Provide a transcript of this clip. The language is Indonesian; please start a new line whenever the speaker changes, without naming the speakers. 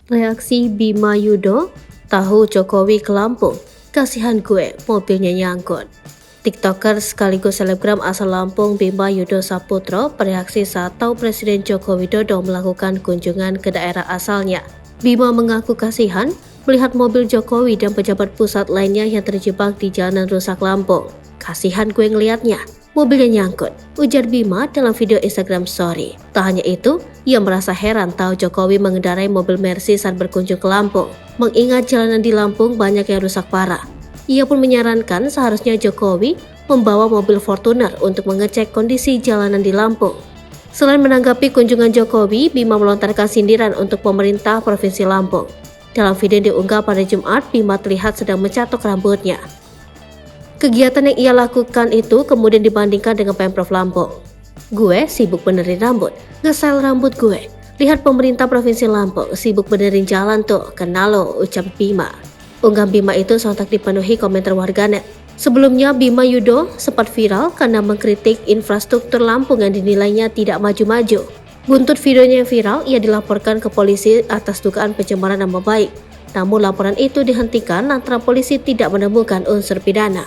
Reaksi Bima Yudo, tahu Jokowi ke Lampung, kasihan gue, mobilnya nyangkut. TikToker sekaligus selebgram asal Lampung Bima Yudo Saputro bereaksi saat tahu Presiden Joko Widodo melakukan kunjungan ke daerah asalnya. Bima mengaku kasihan melihat mobil Jokowi dan pejabat pusat lainnya yang terjebak di jalanan rusak Lampung. Kasihan gue ngeliatnya, mobilnya nyangkut, ujar Bima dalam video Instagram Story. Tak hanya itu, ia merasa heran tahu Jokowi mengendarai mobil Mercy saat berkunjung ke Lampung. Mengingat jalanan di Lampung banyak yang rusak parah. Ia pun menyarankan seharusnya Jokowi membawa mobil Fortuner untuk mengecek kondisi jalanan di Lampung. Selain menanggapi kunjungan Jokowi, Bima melontarkan sindiran untuk pemerintah Provinsi Lampung. Dalam video yang diunggah pada Jumat, Bima terlihat sedang mencatok rambutnya. Kegiatan yang ia lakukan itu kemudian dibandingkan dengan Pemprov Lampung. Gue sibuk benerin rambut, nge-style rambut gue. Lihat pemerintah Provinsi Lampung sibuk benerin jalan tuh, kenal lo, ucap Bima. Unggahan Bima itu sontak dipenuhi komentar warganet. Sebelumnya Bima Yudo sempat viral karena mengkritik infrastruktur Lampung yang dinilainya tidak maju-maju. Buntut videonya yang viral, ia dilaporkan ke polisi atas dugaan pencemaran nama baik. Namun laporan itu dihentikan lantaran polisi tidak menemukan unsur pidana.